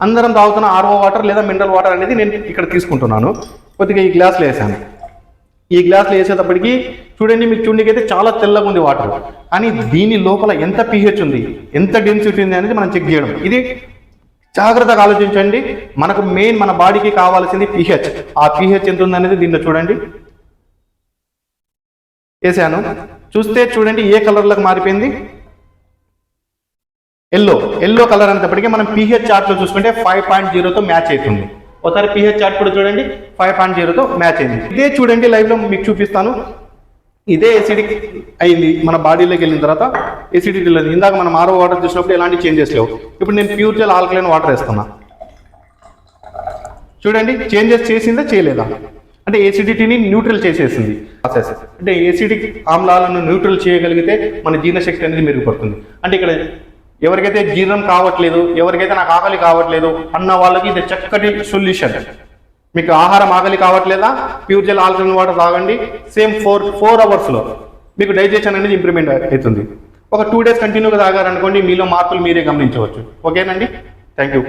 అందరం తాగుతున్న RO water లేదా మినరల్ వాటర్ అనేది నేను ఇక్కడ తీసుకుంటున్నాను. కొద్దిగా ఈ గ్లాస్లో వేసాను. ఈ గ్లాస్లో వేసేటప్పటికి చూడండి, మీకు చూడనికైతే చాలా తెల్లగా ఉంది వాటర్, కానీ దీని లోపల ఎంత pH ఉంది, ఎంత డెన్సిటీ ఉంది అనేది మనం చెక్ చేయడం. ఇది జాగ్రత్తగా ఆలోచించండి. మనకు మెయిన్ మన బాడీకి కావాల్సింది pH. ఆ pH ఎంత ఉంది అనేది దీంట్లో చూడండి. వేసాను, చూస్తే చూడండి ఏ కలర్లకు మారిపోయింది, ఎల్లో కలర్ అనేటప్పటికీ మనం pH చార్ట్లో చూసుకుంటే 5.0తో మ్యాచ్ అవుతుంది. ఒకసారి pH చార్ట్ కూడా చూడండి, 5.0తో మ్యాచ్ అయింది. ఇదే చూడండి లైవ్లో మీకు చూపిస్తాను. ఇదే ఎసిడిక్ అయింది, మన బాడీలోకి వెళ్ళిన తర్వాత ఎసిడిటీ లేదు. ఇందాక మనం ఆరో వాటర్ చూసినప్పుడు ఎలాంటి చేంజెస్ లేవు. ఇప్పుడు నేను ప్యూర్ జెల్ ఆల్కలైన్ వాటర్ వేస్తున్నా. చూడండి చేంజెస్ చేసిందా చేయలేదా, అంటే ఎసిడిటీని న్యూట్రల్ చేసేసింది ప్రాసెస్. అంటే ఎసిడిక్ ఆమ్లాలను న్యూట్రల్ చేయగలిగితే మన జీర్ణశక్తి అనేది మెరుగుపడుతుంది. అంటే ఇక్కడ ఎవరికైతే జీర్ణం కావట్లేదు, ఎవరికైతే నాకు ఆకలి కావట్లేదు అన్న వాళ్ళకి ఇది చక్కటి సొల్యూషన్. మీకు ఆహారం ఆకలి కావట్లేదా, ప్యూర్ జెల్ ఆల్కలైన్ వాటర్ తాగండి. సేమ్ 4 అవర్స్లో మీకు డైజెషన్ అనేది ఇంప్రూవ్మెంట్ అవుతుంది. ఒక 2 days కంటిన్యూగా తాగారనుకోండి, మీలో మార్పులు మీరే గమనించవచ్చు. ఓకేనండి, థ్యాంక్ యూ.